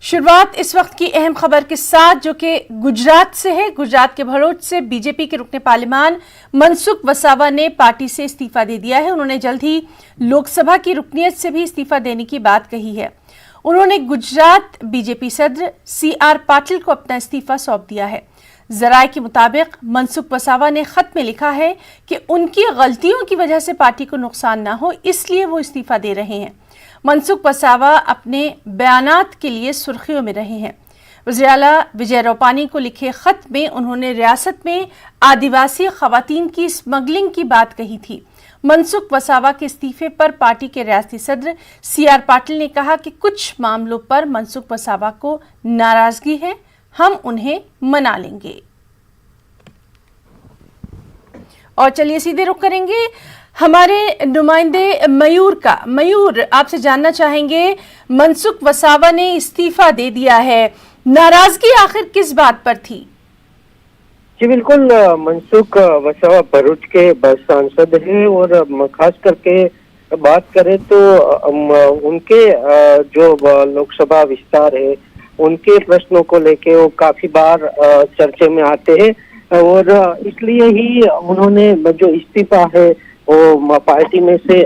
शुरुआत इस वक्त की अहम खबर के साथ जो कि गुजरात से है। गुजरात के भरूच से बीजेपी के रुकने पार्लिमान मनसुख वसावा ने पार्टी से इस्तीफा दे दिया है। उन्होंने जल्द ही लोकसभा की रुकनीयत से भी इस्तीफा देने की बात कही है। उन्होंने गुजरात बीजेपी सदर CR पाटिल को अपना इस्तीफा सौंप दिया है। जराये के मुताबिक मनसुख वसावा ने खत में लिखा है कि उनकी गलतियों की वजह से पार्टी को नुकसान ना हो, इसलिए वो इस्तीफा दे रहे हैं। मनसुख वसावा अपने बयानात के लिए सुर्खियों में रहे हैं। वज़ीर आला विजय रूपानी को लिखे खत में उन्होंने रियासत में आदिवासी खवातीन की स्मगलिंग की बात कही थी। मनसुख वसावा के इस्तीफे पर पार्टी के रियासती सदर CR पाटिल ने कहा कि कुछ मामलों पर मनसुख वसावा को नाराजगी है, हम उन्हें मना लेंगे। और चलिए सीधे रुख करेंगे हमारे नुमाइंदे मयूर का। मयूर, आपसे जानना चाहेंगे, मनसुख वसावा ने इस्तीफा दे दिया है, नाराजगी आखिर किस बात पर थी? जी बिल्कुल, मनसुख वसावा भरूच के सांसद हैं और खास करके बात करें तो उनके जो लोकसभा विस्तार है उनके प्रश्नों को लेके वो काफी बार चर्चे में आते हैं और इसलिए ही उन्होंने जो इस्तीफा है वो पार्टी में से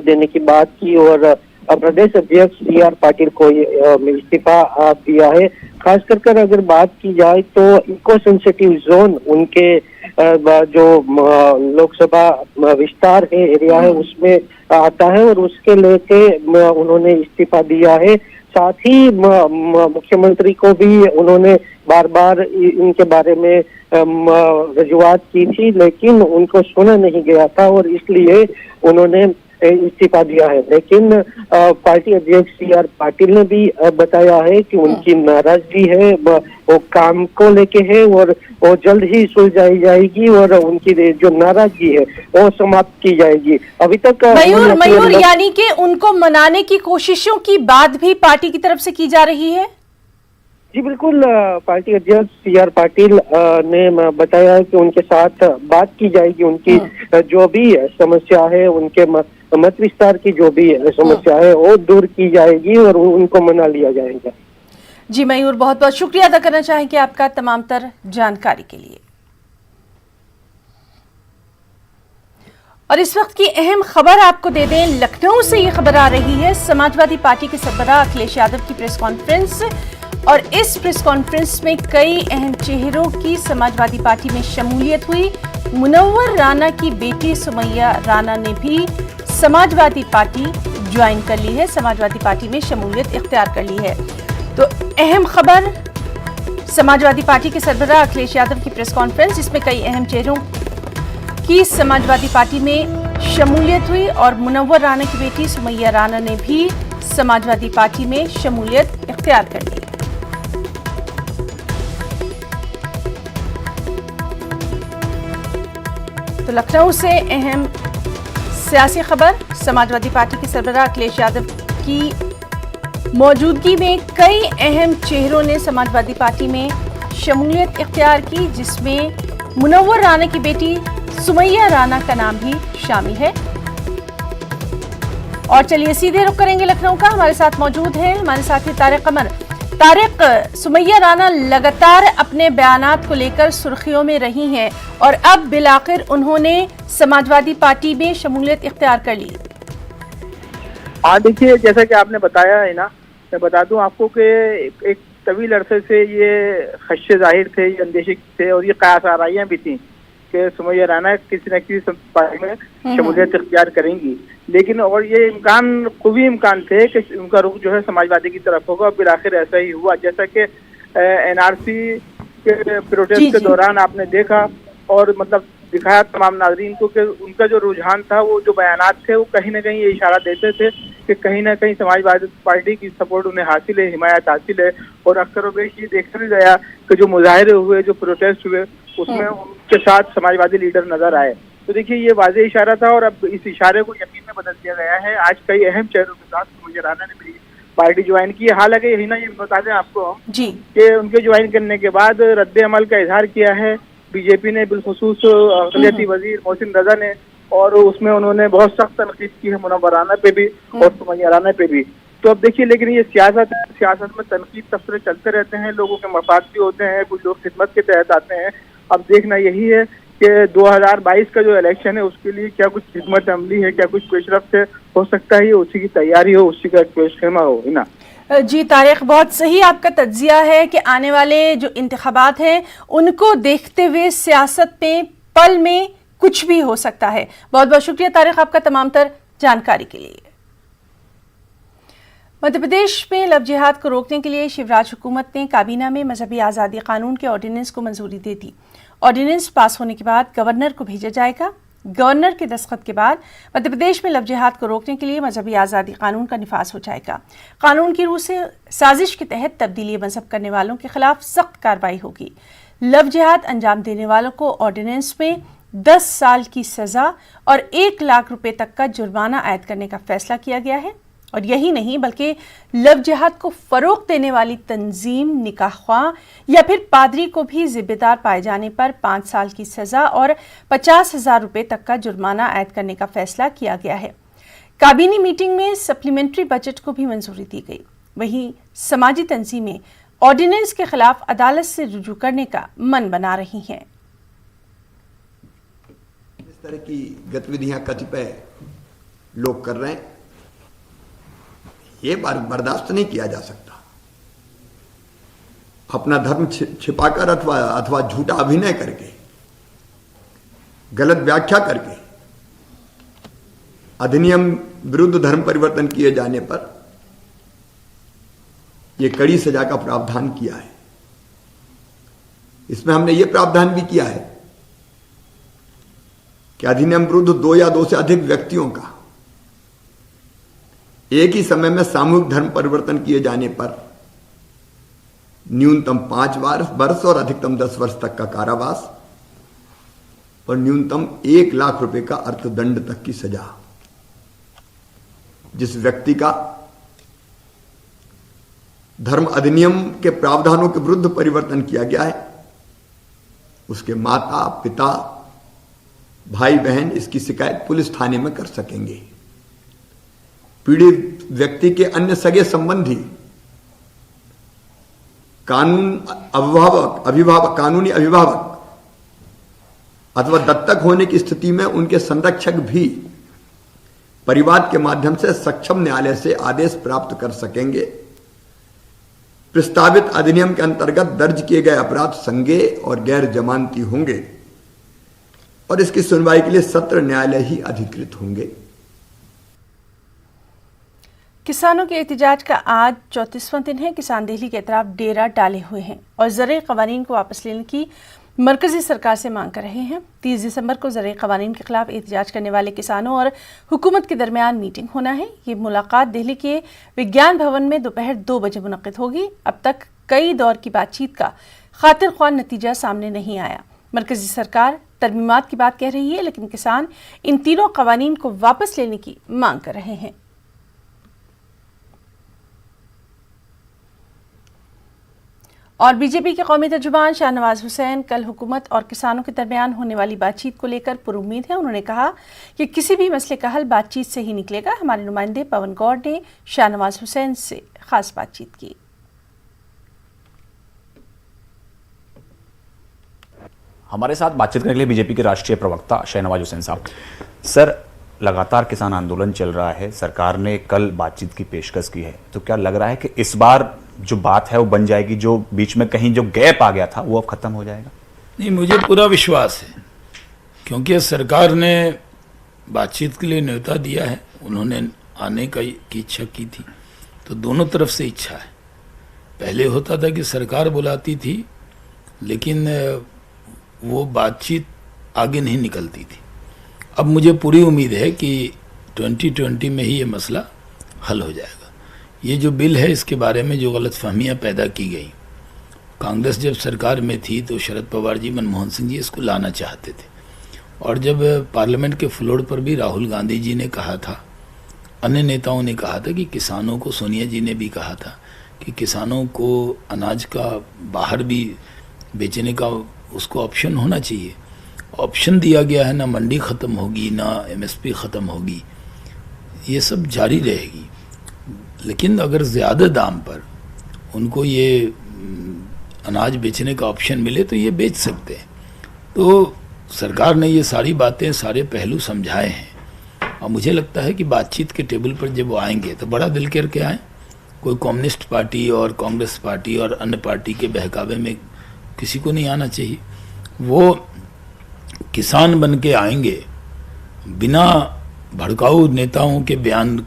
देने की बात की और प्रदेश अध्यक्ष CR पाटिल को इस्तीफा दिया है। खास कर अगर बात की जाए तो इको सेंसिटिव जोन उनके जो लोकसभा विस्तार है एरिया है उसमें आता है और उसके लेके उन्होंने इस्तीफा दिया है। साथ ही मुख्यमंत्री को भी उन्होंने बार बार इनके बारे में रजूआत की थी, लेकिन उनको सुना नहीं गया था और इसलिए उन्होंने इस्तीफा दिया है। लेकिन पार्टी अध्यक्ष CR पाटिल ने भी बताया है कि उनकी नाराजगी है वो काम को लेके है और वो जल्द ही सुलझाई जाएगी और उनकी जो नाराजगी है वो समाप्त की जाएगी। अभी तक मयूर यानी कि उनको मनाने की कोशिशों की बात भी पार्टी की तरफ से की जा रही है? जी बिल्कुल, पार्टी अध्यक्ष CR पाटिल ने बताया कि उनके साथ बात की जाएगी, उनकी जो भी समस्या है, उनके मत विस्तार की जो भी समस्या है वो दूर की जाएगी और उनको मना लिया जाएगा। जी मयूर, बहुत बहुत शुक्रिया अदा करना चाहेंगे आपका तमाम तर जानकारी के लिए। और इस वक्त की अहम खबर आपको दे दें, लखनऊ से ये खबर आ रही है। समाजवादी पार्टी के सरबराह अखिलेश यादव की प्रेस कॉन्फ्रेंस और इस प्रेस कॉन्फ्रेंस में कई अहम चेहरों की समाजवादी पार्टी में शमूलियत हुई। मुनव्वर राना की बेटी सुमैया राना ने भी समाजवादी पार्टी ज्वाइन कर ली है, समाजवादी पार्टी में शमूलियत इख्तियार कर ली है। तो अहम खबर, समाजवादी पार्टी के सरबराह अखिलेश यादव की प्रेस कॉन्फ्रेंस, जिसमें कई अहम चेहरों की समाजवादी पार्टी में शमूलियत हुई और मुनव्वर राना की बेटी सुमैया राना ने भी समाजवादी पार्टी में शमूलियत इख्तियार कर ली। तो लखनऊ से अहम सियासी खबर, समाजवादी पार्टी के सरबराह अखिलेश यादव की मौजूदगी में कई अहम चेहरों ने समाजवादी पार्टी में शमूलियत इख्तियार की, जिसमें मुनव्वर राना की बेटी सुमैया राना का नाम भी शामिल है। और चलिए सीधे रुख करेंगे लखनऊ का। हमारे साथ मौजूद है हमारे साथी तारिक कमर। तारिक, सुमैया राना लगातार अपने बयानात को लेकर सुर्खियों में रही हैं और अब बिलाखिर उन्होंने समाजवादी पार्टी में शमूलियत इख्तियार कर ली। हाँ देखिए, जैसा कि आपने बताया है ना, मैं बता दूं आपको कि एक तवील अरसे से ये खदशे जाहिर थे, ये अंदेशे थे और ये कयास आराइयां भी थी कि सुमैया राना किसी न किसी पार्टी में शमूलियत इख्तियार करेंगी, लेकिन और ये खूबी इम्कान थे कि उनका रुख जो है समाजवादी की तरफ होगा और फिर आखिर ऐसा ही हुआ। जैसा कि NRC के प्रोटेस्ट के दौरान आपने देखा और मतलब दिखाया तमाम नाजरीन को कि उनका जो रुझान था, वो जो बयानात थे वो कहीं ना कहीं ये इशारा देते थे कि कहीं ना कहीं समाजवादी पार्टी की सपोर्ट उन्हें हासिल है, हिमायत हासिल है। और अक्सर बेश ये देखा भी गया कि जो मुजाहरे हुए, जो प्रोटेस्ट हुए, उसमें उनके साथ समाजवादी लीडर नजर आए। तो देखिए, ये वाज़ेह इशारा था और अब इस इशारे को यकीन में बदल दिया गया है। आज कई अहम चेहरों के साथ सुमैया राना ने भी पार्टी ज्वाइन की है। हालांकि यही ना, ये बता दें आपको जी कि उनके ज्वाइन करने के बाद रद्द अमल का इजहार किया है बीजेपी ने, बिलखुसूस अक़लियती वजीर मोहसिन रजा ने, और उसमें उन्होंने बहुत सख्त तनकीद की है मुनव्वर राना पे भी और सुमैया राना पे भी। तो अब देखिए, लेकिन ये सियासत में तनकीद तबसरे चलते रहते हैं, लोगों के मफाद भी होते हैं, कुछ लोग खिदमत के तहत आते हैं। अब देखना यही है कि 2022 का जो इलेक्शन है उसके लिए क्या कुछ खिदमत अमली है, क्या कुछ पेशरफ्त है, हो सकता है ये उसी की तैयारी हो, उसी का एक पेशखेमा हो ना। जी तारिक, बहुत सही आपका तज्जिया है कि आने वाले जो इंतखाबात हैं उनको देखते हुए सियासत में पल में कुछ भी हो सकता है। बहुत बहुत शुक्रिया तारिक आपका तमाम तर जानकारी के लिए। मध्य प्रदेश में लव जिहाद को रोकने के लिए शिवराज हुकूमत ने काबीना में मजहबी आज़ादी कानून के ऑर्डिनेंस को मंजूरी दे दी। ऑर्डिनेंस पास होने के बाद गवर्नर को भेजा जाएगा। गवर्नर के दस्तखत के बाद मध्य प्रदेश में लव जिहाद को रोकने के लिए मजहबी आज़ादी कानून का निफाज हो जाएगा। कानून की रूह से साजिश के तहत तब्दीली मजहब करने वालों के खिलाफ सख्त कार्रवाई होगी। लव जिहाद अंजाम देने वालों को ऑर्डिनेंस में 10 साल की सजा और 1 लाख रुपए तक का जुर्माना आयद करने का फैसला किया गया है। और यही नहीं बल्कि लव जिहाद को फरोग देने वाली तंजीम, निकाहख्वाह या फिर पादरी को भी जिम्मेदार पाए जाने पर 5 साल की सजा और 50,000 रुपए तक का जुर्माना आयद करने का फैसला किया गया है। काबीनी मीटिंग में सप्लीमेंट्री बजट को भी मंजूरी दी गई। वहीं समाजी तंजीमें ऑर्डिनेंस के खिलाफ अदालत से रुजू करने का मन बना रही हैं। इस तरह की गतिविधियां कतिपय लोग कर रहे हैं, ये बर्दाश्त नहीं किया जा सकता। अपना धर्म छिपाकर अथवा झूठा अभिनय करके, गलत व्याख्या करके अधिनियम विरुद्ध धर्म परिवर्तन किए जाने पर यह कड़ी सजा का प्रावधान किया है। इसमें हमने यह प्रावधान भी किया है कि अधिनियम विरुद्ध 2 या 2 से अधिक व्यक्तियों का एक ही समय में सामूहिक धर्म परिवर्तन किए जाने पर न्यूनतम 5 वर्ष और अधिकतम 10 वर्ष तक का कारावास और न्यूनतम 1 लाख रुपए का अर्थदंड तक की सजा। जिस व्यक्ति का धर्म अधिनियम के प्रावधानों के विरुद्ध परिवर्तन किया गया है, उसके माता पिता भाई बहन इसकी शिकायत पुलिस थाने में कर सकेंगे। पीड़ित व्यक्ति के अन्य सगे संबंधी, कानूनी अभिभावक अथवा दत्तक होने की स्थिति में उनके संरक्षक भी परिवाद के माध्यम से सक्षम न्यायालय से आदेश प्राप्त कर सकेंगे। प्रस्तावित अधिनियम के अंतर्गत दर्ज किए गए अपराध संज्ञेय और गैर जमानती होंगे और इसकी सुनवाई के लिए सत्र न्यायालय ही अधिकृत होंगे। किसानों के एहतजाज का आज 34वां दिन है। किसान दिल्ली के अतराफ डेरा डाले हुए हैं और ज़रई क़वानीन को वापस लेने की मरकजी सरकार से मांग कर रहे हैं। 30 दिसंबर को ज़रई क़वानीन के खिलाफ एहतजाज करने वाले किसानों और हुकूमत के दरमियान मीटिंग होना है। ये मुलाकात दिल्ली के विज्ञान भवन में दोपहर 2 बजे मुनक़्क़िद होगी। अब तक कई दौर की बातचीत का खातिर ख्वाह नतीजा सामने नहीं आया। मरकजी सरकार तरमीमात की बात कह रही है, लेकिन किसान इन तीनों क़वानीन को वापस लेने की मांग कर रहे हैं। और बीजेपी के कौमी तर्जुमान शाहनवाज हुसैन कल हुकूमत और किसानों के दरमियान होने वाली बातचीत को लेकर पुरुम्मीद है। उन्होंने कहा कि किसी भी मसले का हल बातचीत से ही निकलेगा। हमारे नुमाइंदे पवन गौड़ ने शाहनवाज हुसैन से खास बातचीत की। हमारे साथ बातचीत करने के लिए बीजेपी के राष्ट्रीय प्रवक्ता शाहनवाज हुसैन साहब। सर, लगातार किसान आंदोलन चल रहा है, सरकार ने कल बातचीत की पेशकश की है, तो क्या लग रहा है कि इस बार जो बात है वो बन जाएगी, जो बीच में कहीं जो गैप आ गया था वो अब खत्म हो जाएगा? नहीं, मुझे पूरा विश्वास है, क्योंकि सरकार ने बातचीत के लिए न्योता दिया है, उन्होंने आने की इच्छा की थी, तो दोनों तरफ से इच्छा है। पहले होता था कि सरकार बुलाती थी लेकिन वो बातचीत आगे नहीं निकलती थी। अब मुझे पूरी उम्मीद है कि 2020 में ही ये मसला हल हो जाएगा। ये जो बिल है, इसके बारे में जो गलतफहमियां पैदा की गई, कांग्रेस जब सरकार में थी तो शरद पवार जी, मनमोहन सिंह जी इसको लाना चाहते थे, और जब पार्लियामेंट के फ्लोर पर भी राहुल गांधी जी ने कहा था, अन्य नेताओं ने कहा था कि किसानों को, सोनिया जी ने भी कहा था कि किसानों को अनाज का बाहर भी बेचने का उसको ऑप्शन होना चाहिए। ऑप्शन दिया गया है, ना मंडी ख़त्म होगी, ना MSP ख़त्म होगी, ये सब जारी रहेगी। लेकिन अगर ज़्यादा दाम पर उनको ये अनाज बेचने का ऑप्शन मिले तो ये बेच सकते हैं। तो सरकार ने ये सारी बातें, सारे पहलू समझाए हैं और मुझे लगता है कि बातचीत के टेबल पर जब वो आएंगे तो बड़ा दिल करके आए। कोई कम्युनिस्ट पार्टी और कांग्रेस पार्टी और अन्य पार्टी के बहकावे में किसी को नहीं आना चाहिए। वो किसान बन के आएंगे, बिना भड़काऊ नेताओं के बयान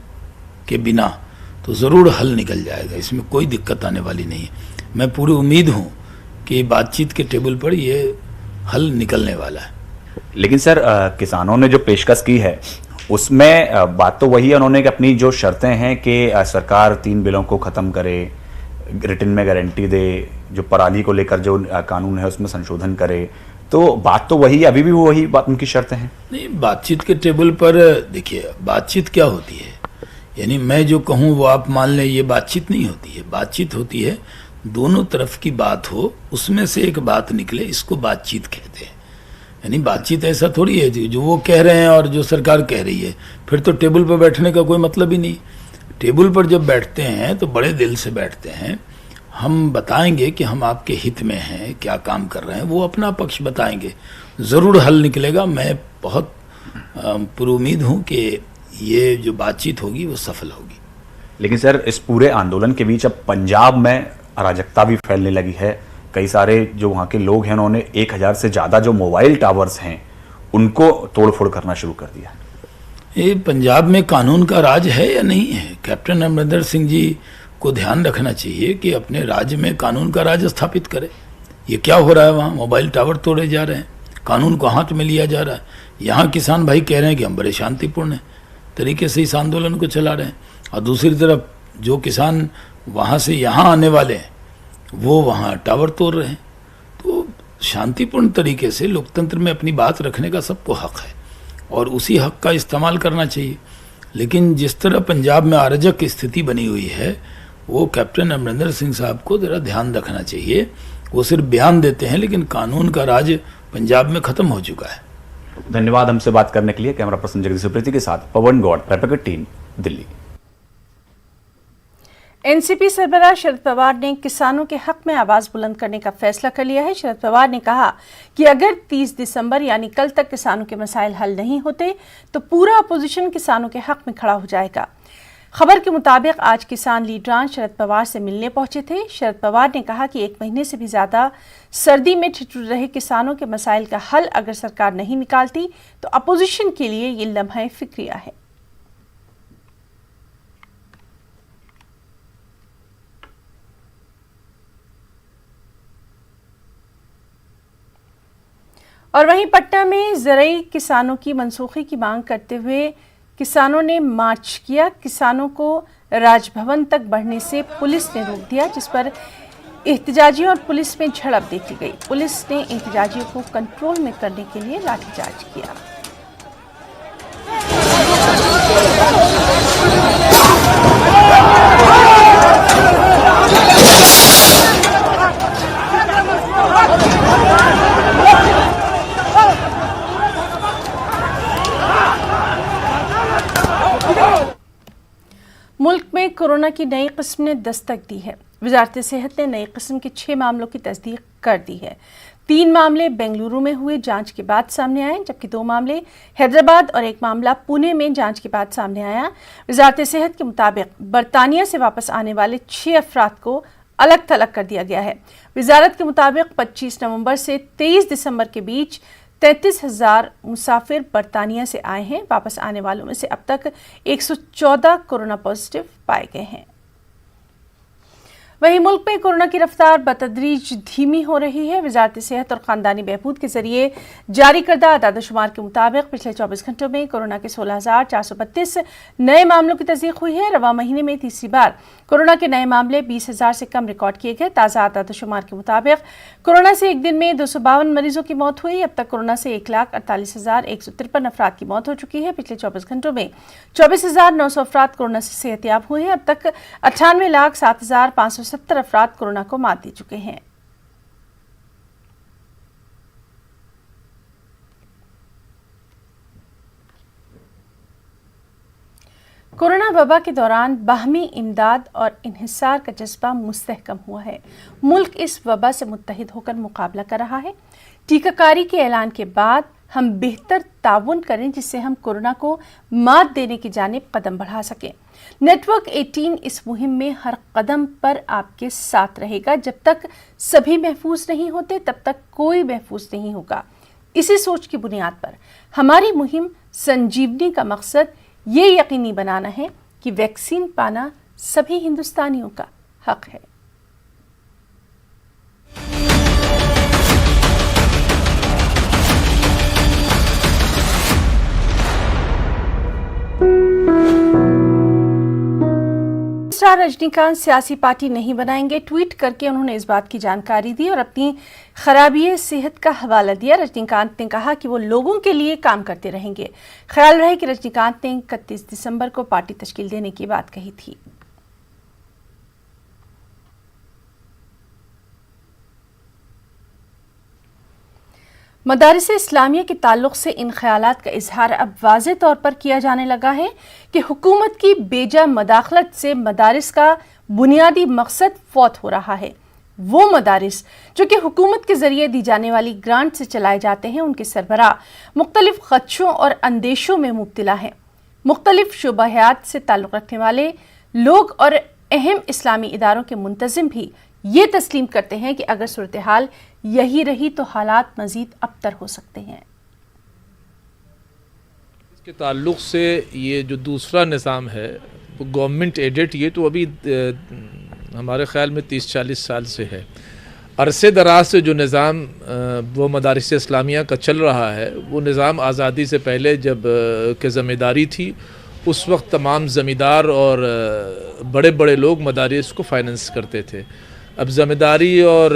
के बिना, तो ज़रूर हल निकल जाएगा। इसमें कोई दिक्कत आने वाली नहीं है। मैं पूरी उम्मीद हूँ कि बातचीत के टेबल पर ये हल निकलने वाला है। लेकिन सर, किसानों ने जो पेशकश की है उसमें बात तो वही है, उन्होंने कि अपनी जो शर्तें हैं कि सरकार 3 बिलों को ख़त्म करे, रिटर्न में गारंटी दे, जो पराली को लेकर जो कानून है उसमें संशोधन करे, तो बात तो वही है, अभी भी वही बात उनकी शर्तें हैं। नहीं, बातचीत के टेबल पर देखिए बातचीत क्या होती है, यानी मैं जो कहूँ वो आप मान लें, ये बातचीत नहीं होती है। बातचीत होती है दोनों तरफ की बात हो, उसमें से एक बात निकले, इसको बातचीत कहते हैं। यानी बातचीत ऐसा थोड़ी है जो वो कह रहे हैं और जो सरकार कह रही है, फिर तो टेबल पर बैठने का कोई मतलब ही नहीं। टेबल पर जब बैठते हैं तो बड़े दिल से बैठते हैं। हम बताएंगे कि हम आपके हित में हैं, क्या काम कर रहे हैं, वो अपना पक्ष बताएंगे, ज़रूर हल निकलेगा। मैं बहुत पुरुमीद हूँ कि ये जो बातचीत होगी वो सफल होगी। लेकिन सर, इस पूरे आंदोलन के बीच अब पंजाब में अराजकता भी फैलने लगी है। कई सारे जो वहाँ के लोग हैं उन्होंने 1000 से ज़्यादा जो मोबाइल टावर्स हैं उनको तोड़फोड़ करना शुरू कर दिया। ये पंजाब में कानून का राज है या नहीं है? कैप्टन अमरिंदर सिंह जी को ध्यान रखना चाहिए कि अपने राज्य में कानून का राज स्थापित करे। ये क्या हो रहा है वहाँ? मोबाइल टावर तोड़े जा रहे हैं, कानून को हाथ में लिया जा रहा है। यहाँ किसान भाई कह रहे हैं कि हम बड़े शांतिपूर्ण तरीके से इस आंदोलन को चला रहे हैं, और दूसरी तरफ जो किसान वहाँ से यहाँ आने वाले हैं वो वहाँ टावर तोड़ रहे हैं। तो शांतिपूर्ण तरीके से लोकतंत्र में अपनी बात रखने का सबको हक है और उसी हक का इस्तेमाल करना चाहिए। लेकिन जिस तरह पंजाब में अराजक की स्थिति बनी हुई है, वो कैप्टन अमरिंदर सिंह साहब को ज़रा ध्यान रखना चाहिए। वो सिर्फ बयान देते हैं, लेकिन कानून का राज पंजाब में ख़त्म हो चुका है। धन्यवाद हमसे बात करने के लिए। कैमरा पर्सन जगदीश सुप्रीति के साथ Pawan Gaur, reporter team, Delhi. NCP सरबराह शरद पवार ने किसानों के हक में आवाज बुलंद करने का फैसला कर लिया है। शरद पवार ने कहा कि अगर 30 दिसंबर यानी कल तक किसानों के मसाइल हल नहीं होते तो पूरा अपोजिशन किसानों के हक में खड़ा हो जाएगा। खबर के मुताबिक आज किसान लीडरान शरद पवार से मिलने पहुंचे थे। शरद पवार ने कहा कि 1 महीने से भी ज्यादा सर्दी में ठिठुर रहे किसानों के मसाइल का हल अगर सरकार नहीं निकालती तो अपोजिशन के लिए ये लम्हा फिक्रिया है। और वहीं पटना में ज़रई किसानों की मनसूखी की मांग करते हुए किसानों ने मार्च किया। किसानों को राजभवन तक बढ़ने से पुलिस ने रोक दिया, जिस पर एहतजाजियों और पुलिस में झड़प देखी गई। पुलिस ने एहतजाजियों को कंट्रोल में करने के लिए लाठीचार्ज किया। मुल्क में कोरोना की नई किस्म ने दस्तक दी है। वजारत सेहत ने नई किस्म के 6 मामलों की तस्दीक कर दी है। 3 मामले बेंगलुरु में हुए जांच के बाद सामने आए, जबकि 2 मामले हैदराबाद और 1 मामला पुणे में जांच के बाद सामने आया। वजारत सेहत के मुताबिक बरतानिया से वापस आने वाले 6 अफराद को अलग थलग कर दिया गया है। वजारत के मुताबिक 25 नवंबर से 23 दिसंबर के बीच 33,000 मुसाफिर बरतानिया से आए हैं। वापस आने वालों में से अब तक 114 कोरोना पॉजिटिव पाए गए हैं। वहीं मुल्क में कोरोना की रफ्तार बतदरीज धीमी हो रही है। वजारत सेहत और खानदानी बहबूद के जरिए जारी करदा आदादशुमार के मुताबिक पिछले 24 घंटों में कोरोना के 16,432 नए मामलों की तस्दीक हुई है। रवा महीने में तीसरी बार कोरोना के नए मामले 20,000 से कम रिकॉर्ड किए गए। ताज़ा आदादशुमार के मुताबिक कोरोना से एक दिन में 252 मरीजों की मौत हुई। अब तक कोरोना से 1,48,153 अफराद की मौत हो चुकी है। पिछले 24 घंटों में 24,900 अफराद कोरोना से सेहतयाब हुए हैं। अब तक 98,07,570 अफराद कोरोना को मात दे चुके हैं। कोरोना वबा के दौरान बाहमी इमदाद और इन्हिसार का जज्बा मुस्तहकम हुआ है। मुल्क इस वबा से मुत्तहिद होकर मुकाबला कर रहा है। टीकाकारी के ऐलान के बाद हम बेहतर ताउन करें जिससे हम कोरोना को मात देने की जानिब कदम बढ़ा सकें। नेटवर्क 18 इस मुहिम में हर कदम पर आपके साथ रहेगा। जब तक सभी महफूज नहीं होते तब तक कोई महफूज नहीं होगा। इसी सोच की बुनियाद पर हमारी मुहिम संजीवनी का मकसद ये यकीनी बनाना है कि वैक्सीन पाना सभी हिंदुस्तानियों का हक है। स्टार रजनीकांत सियासी पार्टी नहीं बनाएंगे। ट्वीट करके उन्होंने इस बात की जानकारी दी और अपनी खराबी सेहत का हवाला दिया। रजनीकांत ने कहा कि वो लोगों के लिए काम करते रहेंगे। ख्याल रहे कि रजनीकांत ने 31 दिसंबर को पार्टी तश्कील देने की बात कही थी। मदारिस इस्लामिया के ताल्लुक से इन ख्यालात का इजहार अब वाज़े तौर पर किया जाने लगा है कि हुकूमत की बेजा मदाखलत से मदारिस का बुनियादी मकसद फौत हो रहा है। वो मदारिस जो कि हुकूमत के जरिए दी जाने वाली ग्रांट से चलाए जाते हैं, उनके सरबराह मुख्तलिफ खदशों और अंदेशों में मुब्तला हैं। मुख्तलिफ शुबहात से ताल्लुक़ रखने वाले लोग और अहम इस्लामी इदारों के मुंतज़िम भी ये तस्लीम करते हैं कि अगर सूरत हाल यही रही तो हालात मज़ीद अबतर हो सकते हैं। इसके ताल्लुक़ से ये जो दूसरा निज़ाम है वो गवर्नमेंट एडेड, ये तो अभी हमारे ख़्याल में 30-40 साल से है। अरसे दराज से जो निज़ाम वो मदारिस इस्लामिया का चल रहा है, वो निज़ाम आज़ादी से पहले जब के ज़िम्मेदारी थी, उस वक्त तमाम ज़मींदार और बड़े बड़े लोग मदारिस को फाइनेंस करते थे। अब ज़िम्मेदारी और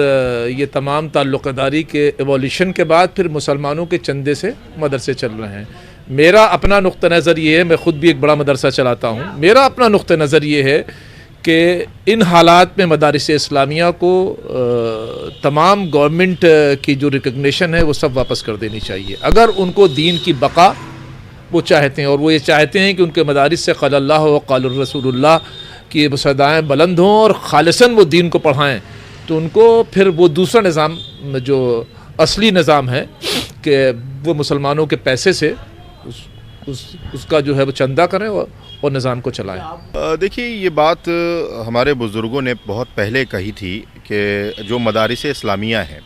ये तमाम ताल्लुक़दारी के एवोल्यूशन के बाद फिर मुसलमानों के चंदे से मदरसे चल रहे हैं। मेरा अपना नुक्ता नज़र ये है, मैं ख़ुद भी एक बड़ा मदरसा चलाता हूँ, मेरा अपना नुक्ता नज़र ये है कि इन हालात में मदारिस इस्लामिया को तमाम गवर्नमेंट की जो रिकग्निशन है वो सब वापस कर देनी चाहिए। अगर उनको दीन की बका वो चाहते हैं और वो ये चाहते हैं कि उनके मदारिस से क़ाल अल्लाह व क़ाल रसूलुल्लाह कि वो सदाएँ बुलंद हों और खालिसन वो दीन को पढ़ाएँ, तो उनको फिर वो दूसरा निज़ाम जो असली निज़ाम है कि वो मुसलमानों के पैसे से उसका जो है वो चंदा करें और निज़ाम को चलाएं। देखिए, ये बात हमारे बुज़ुर्गों ने बहुत पहले कही थी कि जो मदारिस इस्लामिया हैं,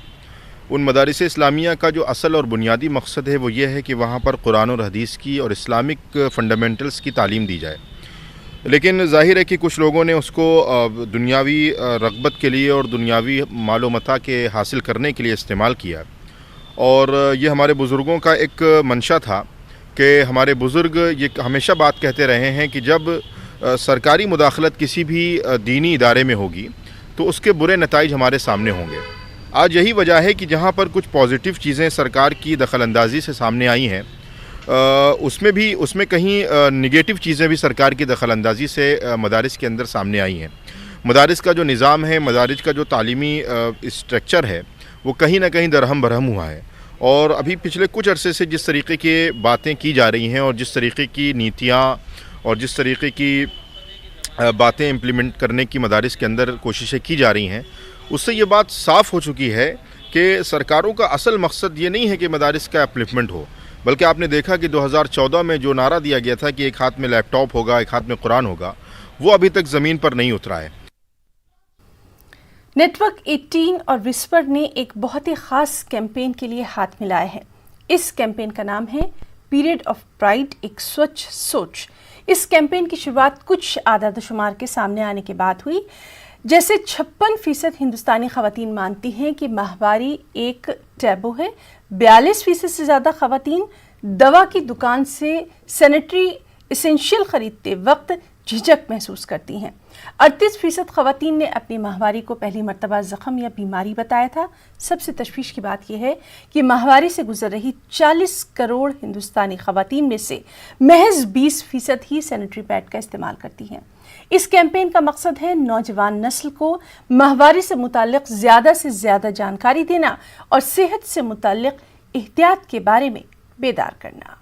उन मदारिस इस्लामिया का जो असल और बुनियादी मकसद है वो ये है कि वहाँ पर कुरान और हदीस की और इस्लामिक फ़ंडामेंटल्स की तालीम दी जाए। लेकिन ज़ाहिर है कि कुछ लोगों ने उसको दुनियावी रग़बत के लिए और दुनियावी मालो मता के हासिल करने के लिए इस्तेमाल किया। और ये हमारे बुज़ुर्गों का एक मंशा था कि हमारे बुज़ुर्ग ये हमेशा बात कहते रहे हैं कि जब सरकारी मुदाखलत किसी भी दीनी इदारे में होगी तो उसके बुरे नताइज हमारे सामने होंगे। आज यही वजह है कि जहाँ पर कुछ पॉजिटिव चीज़ें सरकार की दखलंदाजी से सामने आई हैं, उसमें कहीं निगेटिव चीज़ें भी सरकार की दखलंदाजी से मदारिस के अंदर सामने आई हैं। मदारिस का जो निज़ाम है, मदारिस का जो तालीमी स्ट्रक्चर है, वो कहीं ना कहीं दरहम बरहम हुआ है। और अभी पिछले कुछ अरसे से जिस तरीके की बातें की जा रही हैं और जिस तरीके की नीतियाँ और जिस तरीके की बातें इम्प्लीमेंट करने की मदारिस के अंदर कोशिशें की जा रही हैं, उससे ये बात साफ़ हो चुकी है कि सरकारों का असल मकसद ये नहीं है कि मदारिस का अपलिफ्टमेंट हो, बल्कि आपने देखा कि 2014 में जो नारा दिया गया था कि एक हाथ में लैपटॉप होगा, एक हाथ में कुरान होगा, वो अभी तक ज़मीन पर नहीं उतरा है। नेटवर्क 18 और विस्पर ने एक बहुत ही ख़ास कैंपेन के लिए हाथ मिलाया है। इस कैंपेन का नाम है पीरियड ऑफ प्राइड, एक स्वच्छ सोच। इस कैंपेन की शुरुआत कुछ आदाद शुमार के सामने आने के बाद हुई। जैसे 56% हिंदुस्तानी ख़वातीन मानती हैं कि माहवारी एक टैबू है, 42% से ज़्यादा ख़वातीन दवा की दुकान से सैनिटरी एसेंशियल ख़रीदते वक्त झिझक महसूस करती हैं। 38% ख़वातीन ने अपनी माहवारी को पहली मरतबा ज़ख़म या बीमारी बताया था। सबसे तशवीश की बात यह है कि माहवारी से गुजर रही 40 करोड़ हिंदुस्तानी ख़वातीन में से महज 20% ही सैनिटरी पैड का इस्तेमाल करती हैं। इस कैंपेन का मकसद है नौजवान नस्ल को माहवारी से मुताल्लिक़ ज़्यादा से ज़्यादा जानकारी देना और सेहत से मुताल्लिक़ एहतियात के बारे में बेदार करना।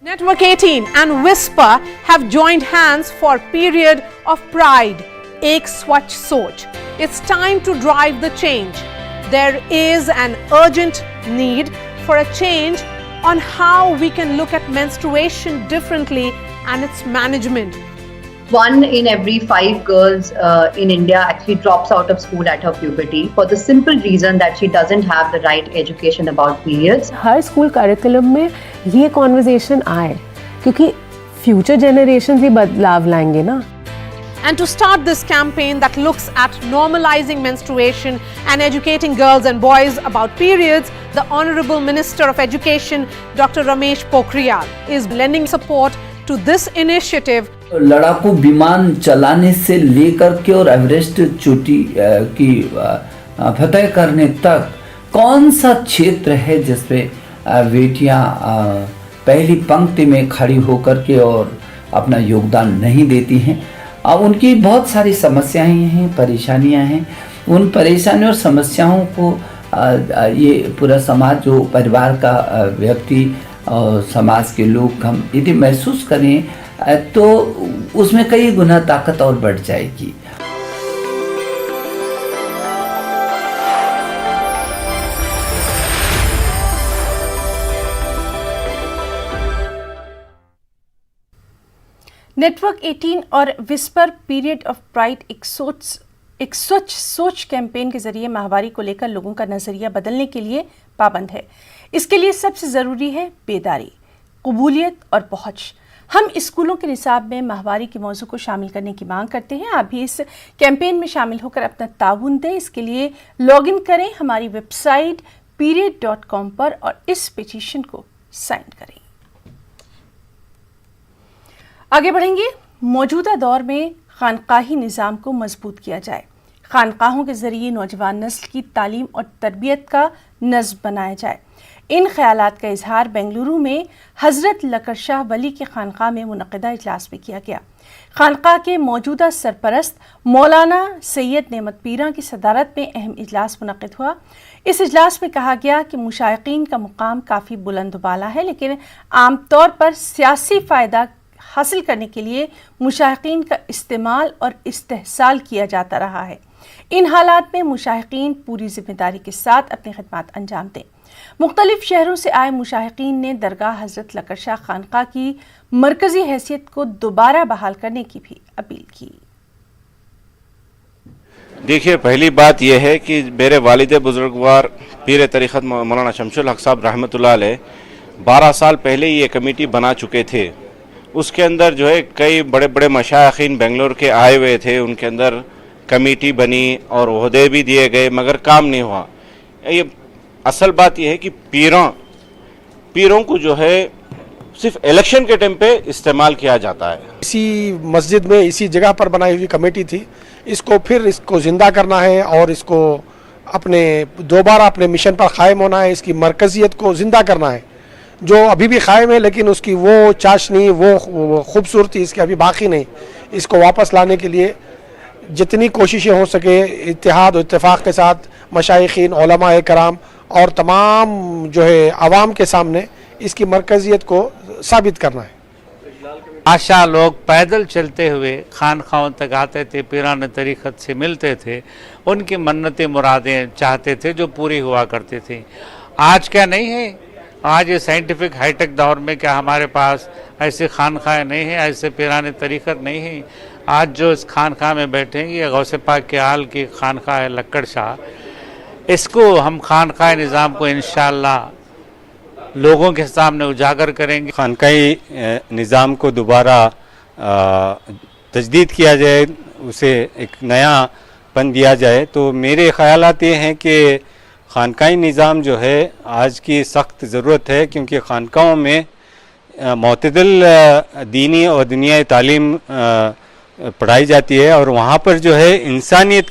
Network 18 and Whisper have joined hands for Period of Pride. Ek Swachh Soch. It's time to drive the change. There is an urgent need for a change on how we can look at menstruation differently and its management. 1 in every 5 girls in India actually drops out of school at her puberty for the simple reason that she doesn't have the right education about periods. Her school curriculum में ये conversation आए क्योंकि future generation ही बदलाव लाएंगे ना. And to start this campaign that looks at normalizing menstruation and educating girls and boys about periods, the Honorable Minister of Education, Dr. Ramesh Pokhriyal, is lending support to this initiative. लड़ाकू विमान चलाने से लेकर के और Everest चोटी की फतह करने तक कौन सा क्षेत्र है जिसपे बेटियां पहली पंक्ति में खड़ी होकर के और अपना योगदान नहीं देती हैं. अब उनकी बहुत सारी समस्याएं हैं, परेशानियां हैं. उन परेशानियों और समस्याओं को ये पूरा समाज, जो परिवार का व्यक्ति और समाज के लोग हम यदि महसूस करें तो उसमें कई गुना ताकत और बढ़ जाएगी. नेटवर्क 18 और विस्पर पीरियड ऑफ प्राइड एक स्वच्छ सोच कैंपेन के जरिए माहवारी को लेकर लोगों का नजरिया बदलने के लिए पाबंद है. इसके लिए सबसे जरूरी है बेदारी, कबूलियत और पहुंच. हम स्कूलों के निसाब में माहवारी के मौजू को शामिल करने की मांग करते हैं. आप भी इस कैंपेन में शामिल होकर अपना ताउन दें. इसके लिए लॉगिन करें हमारी वेबसाइट period.com पर और इस पिटीशन को साइन करें. आगे बढ़ेंगे. मौजूदा दौर में खानकाही निज़ाम को मजबूत किया जाए. खानकाहों के ज़रिए नौजवान नस्ल की तालीम और तरबियत का नज़्म बनाया जाए. इन ख्यालात का इजहार बेंगलुरु में हज़रत लकर शाह वली के खानकाह में मुनक़दा इजलास में किया गया. खानकाह के मौजूदा सरपरस्त मौलाना सैयद नेमत पीरा की सदारत में अहम इजलास मुनक़िद हुआ. इस इजलास में कहा गया कि मुशाइक़ीन का मुकाम काफ़ी बुलंद-बाला है, लेकिन आम तौर पर सियासी फ़ायदा हासिल करने के लिए मुशाइक़ीन का इस्तेमाल और इस्तेहसाल किया जाता रहा है. इन हालात में मुशाइक़ीन पूरी जिम्मेदारी के साथ अपनी खिदमत अंजाम दें. मुख्तलिफ शहरों से आए मुशाइक़ीन ने दरगाह हज़रत लकर शाह खानकाह की मरकज़ी हैसियत को दोबारा बहाल करने की भी अपील की. देखिए, पहली बात यह है कि मेरे वालिद बुजुर्गवार पीर तरीक़त मौलाना शमशुल हक साहब रहमतुल्लाह अलैह 12 साल पहले ये कमेटी बना चुके थे. उसके अंदर जो है कई बड़े बड़े मशाइख़ीन बेंगलोर के आए हुए थे. उनके अंदर कमेटी बनी और ओहदे भी दिए गए, मगर काम नहीं हुआ. ये असल बात यह है कि पीरों को जो है सिर्फ इलेक्शन के टाइम पे इस्तेमाल किया जाता है. इसी मस्जिद में इसी जगह पर बनाई हुई कमेटी थी. इसको जिंदा करना है और इसको दोबारा अपने मिशन पर कायम होना है. इसकी मरकजियत को जिंदा करना है जो अभी भी कायम है, लेकिन उसकी वो चाशनी, वो खूबसूरती इसकी अभी बाकी नहीं. इसको वापस लाने के लिए जितनी कोशिशें हो सके इत्तेहाद और इत्तेफाक के साथ मशाइखीन, उलमाए कराम और तमाम जो है आवाम के सामने इसकी मरकजियत को साबित करना है. आशा लोग पैदल चलते हुए खानखाओं तक आते थे, पीरान तरीक़त से मिलते थे, उनकी मन्नतें मुरादें चाहते थे जो पूरी हुआ करती थी. आज क्या नहीं है, आज ये साइंटिफिक हाईटेक दौर में क्या हमारे पास ऐसे खानखाएँ नहीं हैं, ऐसे पीरान तरीक़त नहीं हैं. आज जो इस खानखाह में बैठेंगे ये गौसे पाक के आल की खानखाह है लक्कड़ शाह. इसको हम खानखाह निज़ाम को इंशाअल्लाह लोगों के सामने उजागर करेंगे. खानकाही निज़ाम को दोबारा तजदीद किया जाए, उसे एक नया पन दिया जाए. तो मेरे ख़यालात ये हैं कि खानकाही निज़ाम जो है आज की सख्त ज़रूरत है, क्योंकि खानकाहों में मुतदिल दीनी और दुनियाई तालीम पढ़ाई जाती है और वहाँ पर जो है इंसानियत